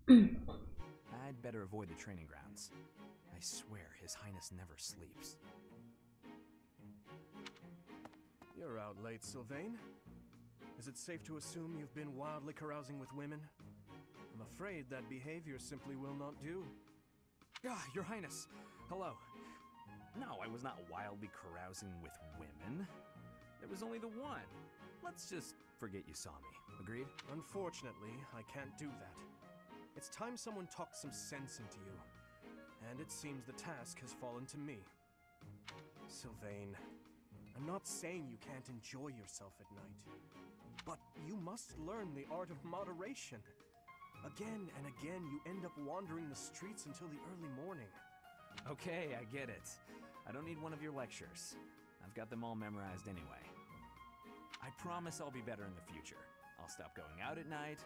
I'd better avoid the training grounds. I swear His Highness never sleeps. You're out late, Sylvain. Is it safe to assume you've been wildly carousing with women? I'm afraid that behavior simply will not do. Ah, Your Highness, hello. No, I was not wildly carousing with women. There was only the one. Let's just forget you saw me. Agreed? Unfortunately, I can't do that. It's time someone talked some sense into you. And it seems the task has fallen to me. Sylvain, I'm not saying you can't enjoy yourself at night. But you must learn the art of moderation. Again and again, you end up wandering the streets until the early morning. Okay, I get it. I don't need one of your lectures. I've got them all memorized anyway. I promise I'll be better in the future. I'll stop going out at night.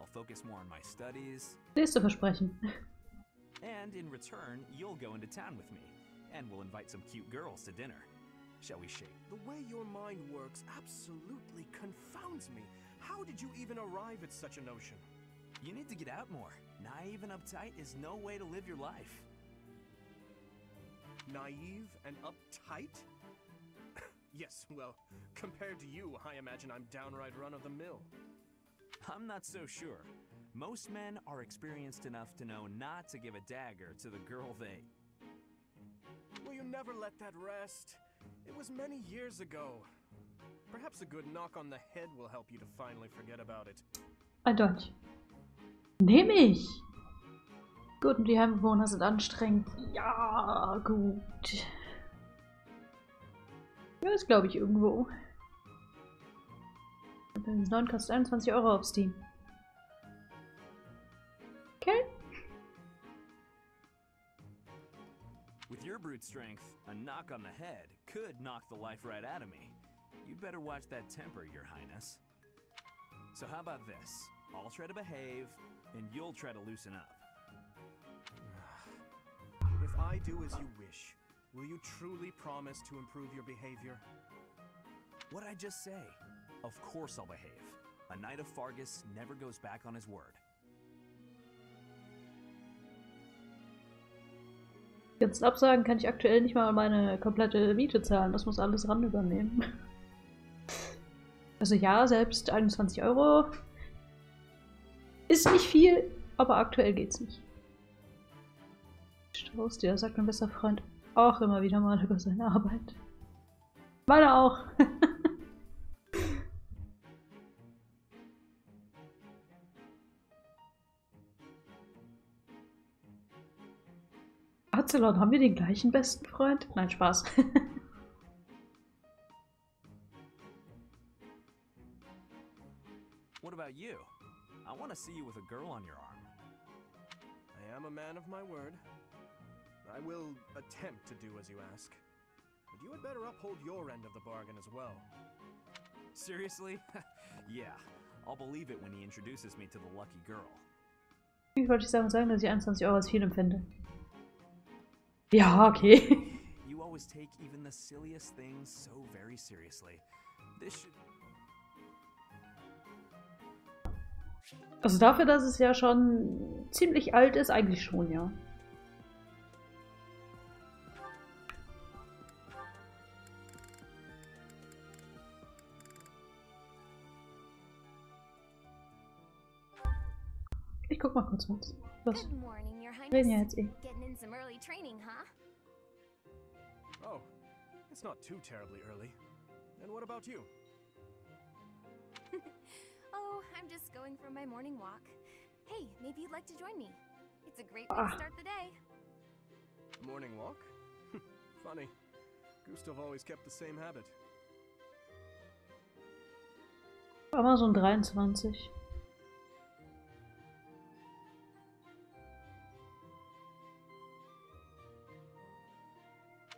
I'll focus more on my studies. Nächste Versprechen. And in return, you'll go into town with me. And we'll invite some cute girls to dinner. Shall we shake? The way your mind works absolutely confounds me. How did you even arrive at such a notion? You need to get out more. Naive and uptight is no way to live your life. Naive and uptight? Yes, well, compared to you, I imagine I'm downright run-of-the-mill. I'm not so sure. Most men are experienced enough to know not to give a dagger to the girl they... Will you never let that rest? It was many years ago. Perhaps a good knock on the head will help you to finally forget about it. Eindeutig. Nehme ich! Gut, und die Heimbewohner sind anstrengend. Ja, gut. Ja, ist glaube ich irgendwo. Das 9 kostet 21 Euro auf Steam. Okay. With your brute strength, a knock on the head could knock the life right out of me. You'd better watch that temper, Your Highness. So how about this? I'll try to behave, and you'll try to loosen up. If I do as you wish, will you truly promise to improve your behavior? What'd I just say? Of course I'll behave. A Knight of Fargus never goes back on his word. Jetzt absagen kann ich aktuell nicht mal meine komplette Miete zahlen. Das muss alles ran übernehmen. Also ja, selbst 21 Euro ist nicht viel, aber aktuell geht's nicht. Strauß, der sagt mein bester Freund auch immer wieder mal über seine Arbeit. Meine auch. Azelon, haben wir den gleichen besten Freund? Nein, Spaß. What about you? I want to see you with a girl on your arm. I am a man of my word. I will attempt to do as you ask. But you had better uphold your end of the bargain as well. Seriously? Yeah, I'll believe it when he introduces me to the lucky girl. Ich wollte sagen, dass ich 21 Euro als viel empfinde. Ja, okay. You always take even the silliest things so very seriously. This should... Also dafür, dass es ja schon ziemlich alt ist, eigentlich schon, ja. Ich guck mal kurz was. Good morning, Your Highness. Reden ja jetzt eh. Getting in some early training, huh? Oh, it's not too terribly early. And what about you? Oh, I'm just going for my morning walk. Hey, maybe you'd like to join me. It's a great way to start the day. Morning walk? Funny. Gustav always kept the same habit. Amazon 23.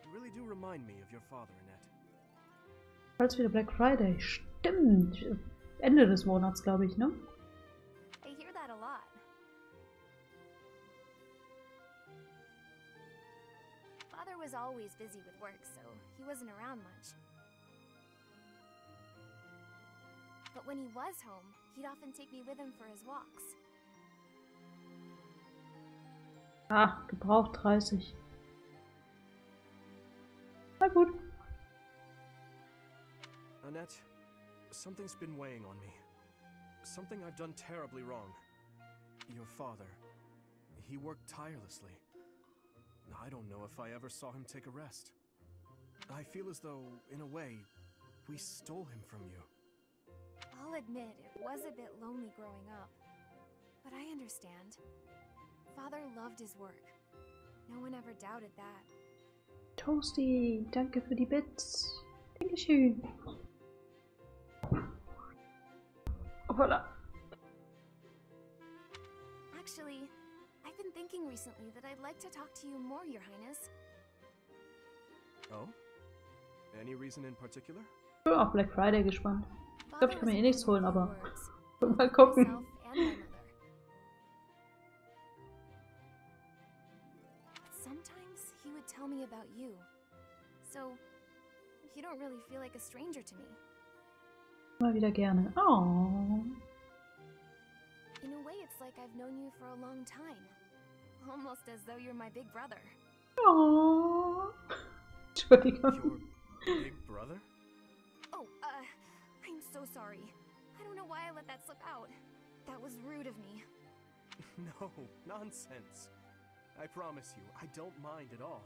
You really do remind me of your father, Annette. Bald wieder Black Friday. Stimmt. Ende des Monats, glaube ich, ne? I hear that a lot. Father was always busy with work, so he wasn't around much. but when he was home, he'd often take me with him for his walks. Ah, gebraucht 30. Na gut. Annette, something's been weighing on me. Something I've done terribly wrong. Your father, he worked tirelessly. I don't know if I ever saw him take a rest. I feel as though, in a way, we stole him from you. I'll admit it was a bit lonely growing up, but I understand. Father loved his work. No one ever doubted that. Toasty, danke für die Bits. Dankeschön. Hoppala. Actually, I've been thinking recently that I'd like to talk to you more, Your Highness. Oh? Any reason in particular? Ich bin auf Black Friday gespannt. Ich glaube, ich kann mir eh nichts holen, aber Myself mal gucken. and my mother. Sometimes he would tell me about you. So, you don't really feel like a stranger to me. Mal wieder gerne. Oh. In a way, it's like I've known you for a long time. Almost as though you're my big brother. Oh. Entschuldigung. Your big brother? Oh, I'm so sorry. I don't know why I let that slip out. That was rude of me. No, nonsense. I promise you, I don't mind at all.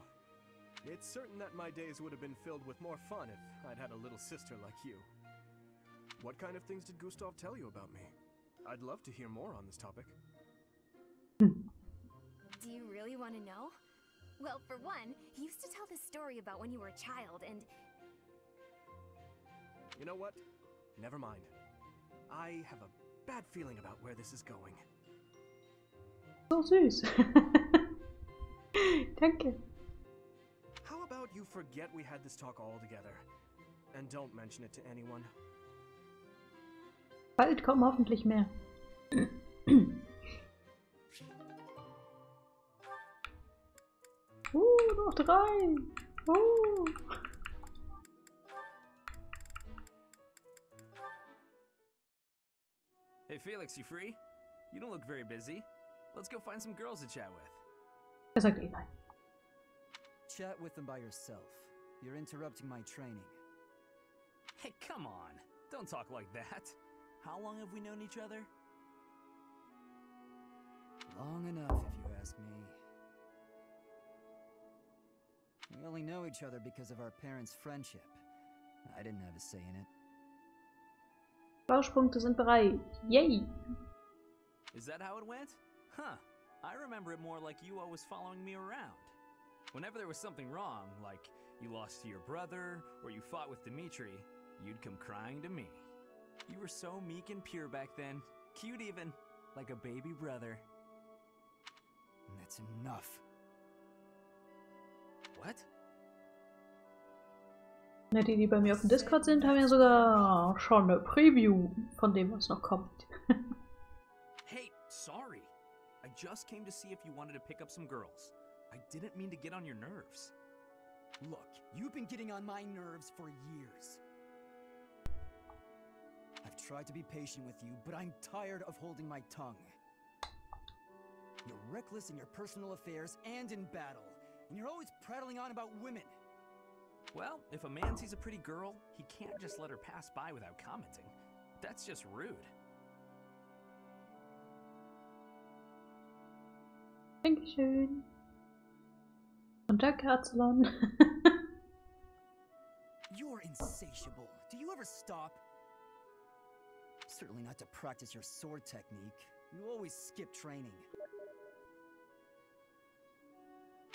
It's certain that my days would have been filled with more fun if I'd had a little sister like you. What kind of things did Gustav tell you about me? I'd love to hear more on this topic. Do you really want to know? Well, for one, he used to tell this story about when you were a child and... You know what? Never mind. I have a bad feeling about where this is going. So süß. Danke. How about you forget we had this talk altogether? And don't mention it to anyone. Bald kommen hoffentlich mehr. Noch 3. Hey Felix, you free? You don't look very busy. Let's go find some girls to chat with. Er sagt eh nein. Chat with them by yourself. You're interrupting my training. Hey, come on. Don't talk like that. How long have we known each other? Long enough, if you ask me. We only know each other because of our parents' friendship. I didn't have a say in it. Plauschpunkte sind bereit. Yay! Is that how it went? Huh. I remember it more like you always following me around. Whenever there was something wrong, like you lost to your brother, or you fought with Dimitri, you'd come crying to me. You were so meek and pure back then. Cute even. Like a baby brother. That's enough. What? Ja, die bei mir auf dem Discord sind, haben ja sogar schon eine Preview von dem, was noch kommt. Hey, sorry. I just came to see if you wanted to pick up some girls. I didn't mean to get on your nerves. Look, you've been getting on my nerves for years. I've tried to be patient with you, but I'm tired of holding my tongue. You're reckless in your personal affairs and in battle, and you're always prattling on about women. Well, if a man sees a pretty girl, he can't just let her pass by without commenting. That's just rude. Dankeschön. Und danke, Azalon. You're insatiable. Do you ever stop? Certainly not to practice your sword technique. You always skip training.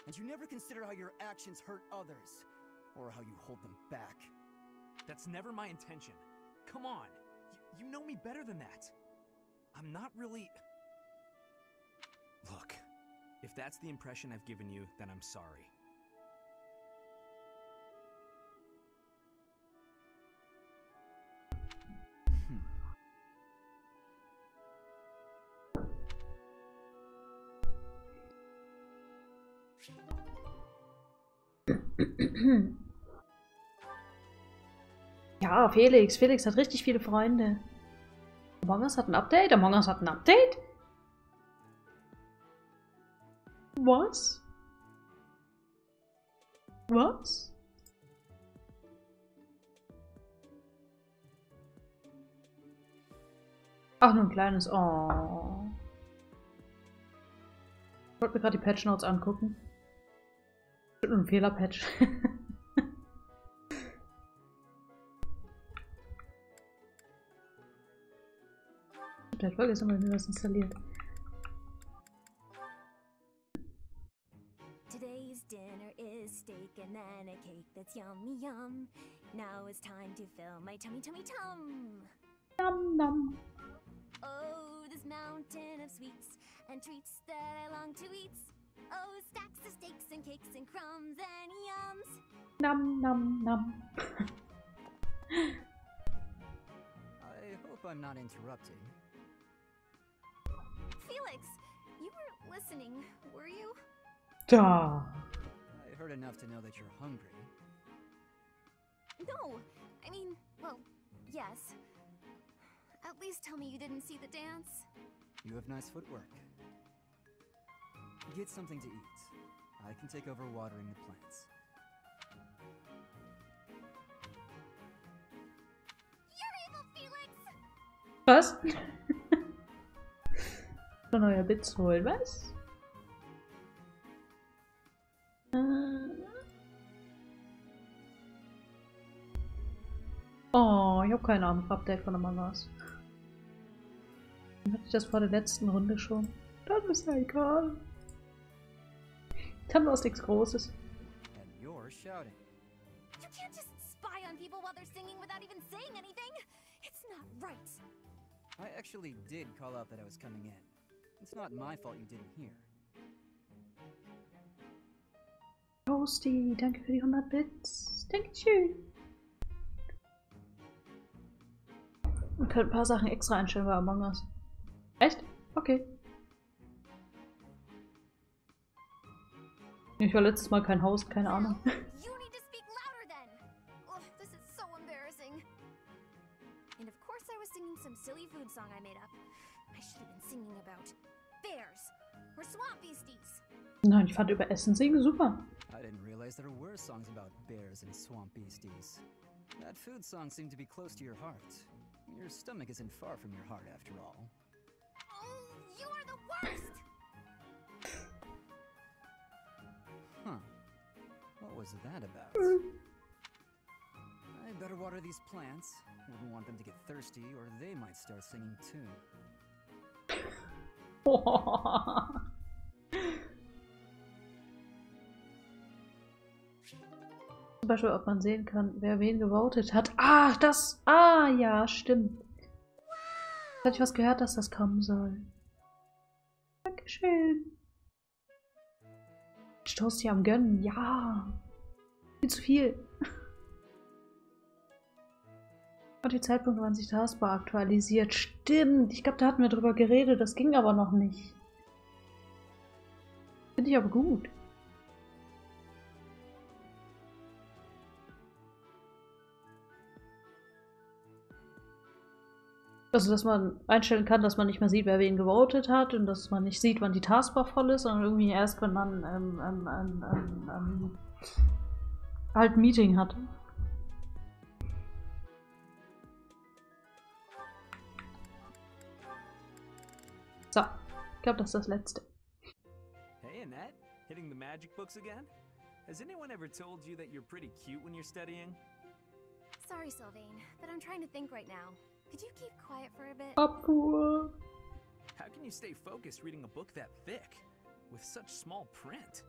And you never consider how your actions hurt others, or how you hold them back. That's never my intention. Come on, you know me better than that. I'm not really... Look, if that's the impression I've given you, then I'm sorry. Ja, Felix. Felix hat richtig viele Freunde. Among Us hat ein Update? Among Us hat ein Update? Was? Was? Ach, nur ein kleines. Oh. Ich wollte mir gerade die Patch Notes angucken. Nur ein Fehlerpatch. Ich hab vergessen, weil mir das installiert. Today's dinner is steak and then a cake that's yummy yum. Now it's time to fill my tummy tum. Nom nom. Oh, this mountain of sweets and treats that I long to eat. Oh, stacks of steaks and cakes and crumbs and yums. Nom nom nom. I hope I'm not interrupting. Felix, you were listening, were you? Da. I heard enough to know that you're hungry. No, I mean, well, yes. At least tell me you didn't see the dance. You have nice footwork. Get something to eat. I can take over watering the plants. You're evil, Felix! Was? Schon euer Bits holen, was? Oh, ich habe keine Ahnung, Update von Among Us. Hatte ich das vor der letzten Runde schon? Das ist ja egal. Dann war es nichts Großes. And you're shouting. You can't just spy on people while they're singing without even saying anything! It's not right! I actually did call out that I was coming in. It's not my fault you didn't hear. Toasty, danke für die 100 Bits. Dankeschön. Man könnte ein paar Sachen extra einstellen bei Among Us. Echt? Okay. Ich war letztes Mal kein Host, keine Ahnung. You need to speak louder then! Ugh, this is so embarrassing. And of course I was singing some silly food song I made up. I should have been singing about bears or swamp beasties. Nein, ich fand über Essen singen super. I didn't realize there were songs about bears and swamp beasties. That food song seemed to be close to your heart. Your stomach isn't far from your heart after all. Oh, you are the worst! Huh. What was that about? I better water these plants. Wouldn't want them to get thirsty or they might start singing too. Zum Beispiel, ob man sehen kann, wer wen gewotet hat. Ah, das. Ah, ja, stimmt. Hatte ich was gehört, dass das kommen soll. Dankeschön. Stoß hier am Gönnen. Ja. Viel zu viel. Und die Zeitpunkte, wann sich Taskbar aktualisiert. Stimmt. Ich glaube, da hatten wir drüber geredet. Das ging aber noch nicht. Finde ich aber gut. Also, dass man einstellen kann, dass man nicht mehr sieht, wer wen gewotet hat und dass man nicht sieht, wann die Taskbar voll ist, sondern irgendwie erst, wenn man halt ein Meeting hat. So, ich glaube, das ist das letzte. Hey, Annette, hitting the magic books again? Has anyone ever told you that you're pretty cute when you're studying? Sorry, Sylvain, but I'm trying to think right now. Could you keep quiet for a bit? Abfuhr. How can you stay focused reading a book that thick? With such small print?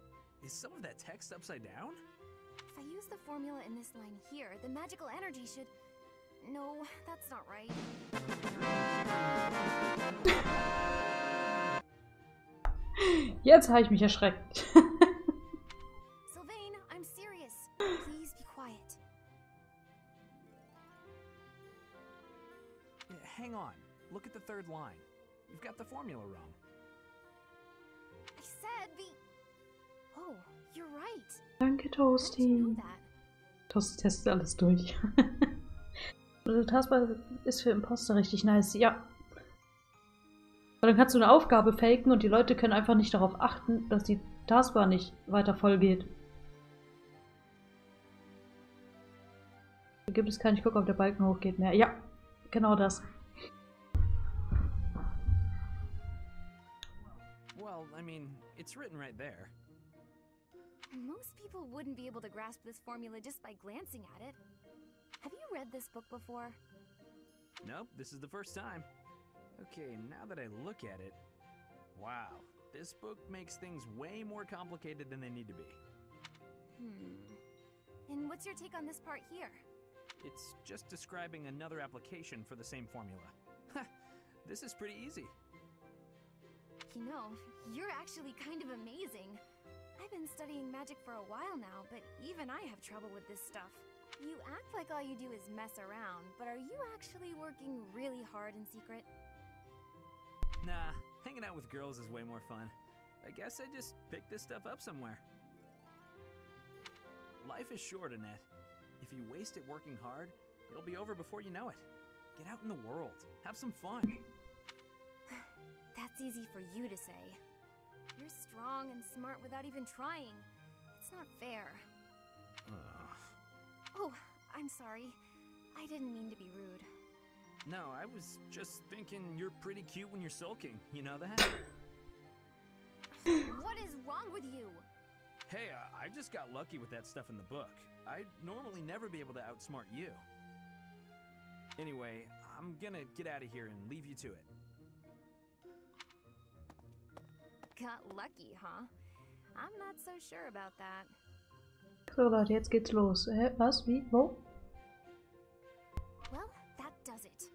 Is some of that text upside down? If I use the formula in this line here, the magical energy should... No, that's not right. Jetzt habe ich mich erschreckt. Sylvain, I'm serious. Please be quiet. Hang on. Look at the third line. You've got the formula wrong. I said the... Oh, you're right. Danke, How did you know Toasty. that? Toasty testet alles durch. Also Taskbar ist für Imposter richtig nice. Ja, Weil dann kannst du eine Aufgabe faken und die Leute können einfach nicht darauf achten, dass die Taskbar nicht weiter voll geht. Hier gibt es keinen, ich gucke, ob der Balken hochgeht mehr. Ja, genau das. Well, I mean, it's written right there. Most people wouldn't be able to grasp this formula just by glancing at it. Have you read this book before? Nope, this is the first time. Okay, now that I look at it, wow, this book makes things way more complicated than they need to be. And what's your take on this part here? It's just describing another application for the same formula. This is pretty easy. You know, you're actually kind of amazing. I've been studying magic for a while now, but even I have trouble with this stuff. You act like all you do is mess around, but are you actually working really hard in secret? Nah, hanging out with girls is way more fun. I guess I just picked this stuff up somewhere. Life is short, Annette. If you waste it working hard, it'll be over before you know it. Get out in the world. Have some fun. That's easy for you to say. You're strong and smart without even trying. It's not fair. Oh, I'm sorry. I didn't mean to be rude. No, I was just thinking you're pretty cute when you're sulking. You know that? What is wrong with you? Hey, I just got lucky with that stuff in the book. I'd normally never be able to outsmart you. Anyway, I'm gonna get out of here and leave you to it. Got lucky, huh? I'm not so sure about that. So Leute, jetzt geht's los. Was? Wie? Wo? Well, that does it.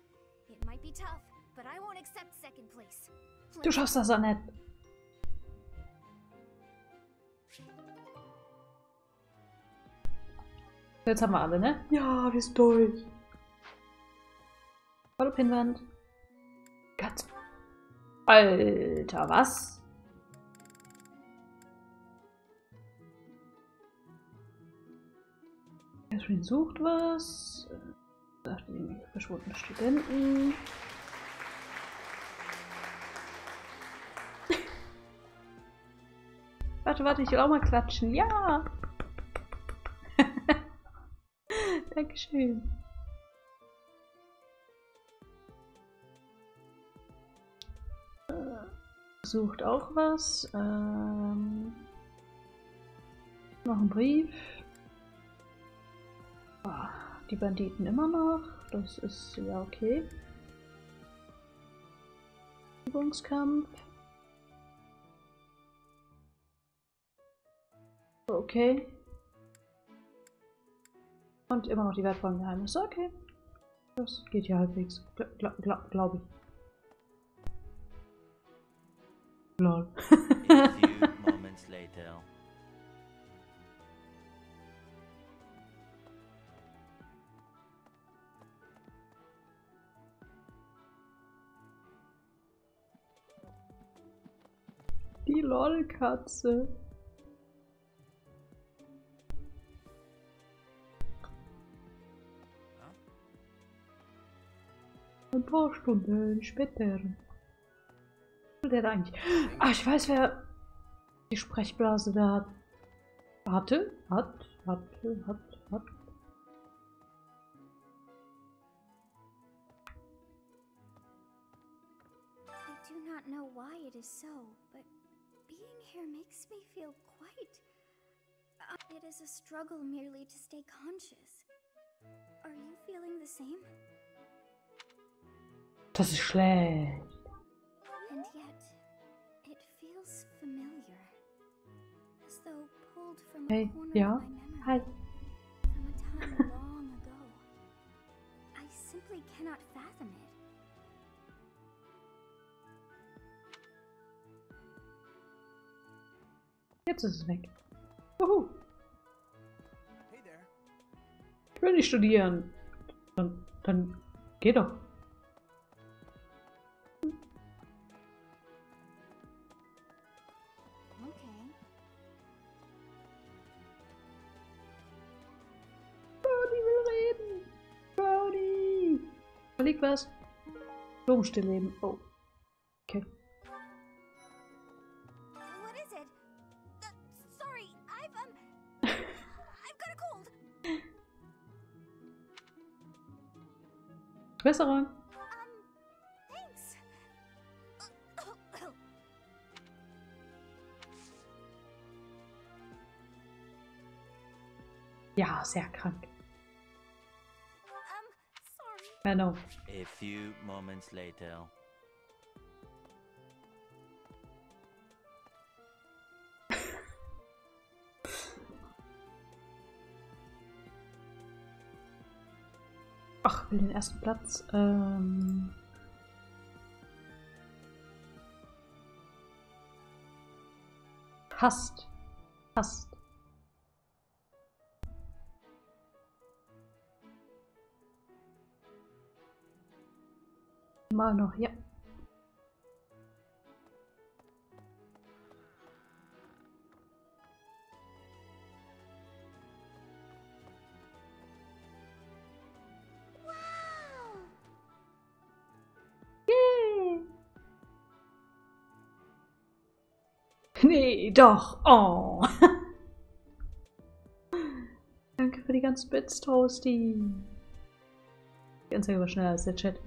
It might be tough, but I won't accept second place. Du schaffst das, Annette. Jetzt haben wir alle, ne? Ja, wir sind durch. Hallo Pinwand. Katze. Alter, was? Catherine sucht was. Sagt die verschwundenen Studenten. Warte, ich will auch mal klatschen. Ja! Dankeschön. Sucht auch was. Noch ein Brief. Oh, die Banditen immer noch. Das ist ja okay. Übungskampf. Okay. Und immer noch die wertvollen Geheimnisse. Okay. Das geht ja halbwegs. Glaube ich. Lol. A few moments later. Die LOL-Katze. Ein paar Stunden später. Der da eigentlich. Ah, ich weiß, wer die Sprechblase da hat. Hat. I do not know why it is so, but being here makes me feel quite... it is a struggle merely to stay conscious. Are you feeling the same? Das ist schlecht. And yet, it feels familiar. As though pulled from Hey, a corner ja. of my memory. Hi. From a time long ago. I simply cannot fathom it. Jetzt ist es weg. Juhu. Hey there. Ich will nicht studieren. Dann geh doch. Okay. Brody will reden. Brody. Da liegt was. Blumen stillleben. Oh. Okay. Besserung. Thanks. Ja, sehr krank. Sorry. Genau. A few moments later. Ach, will den ersten Platz. Hast. Mal noch, ja. Yay. Nee, doch. Oh. Danke für die ganzen Bits, Toasty. Ganz schneller als der Chat.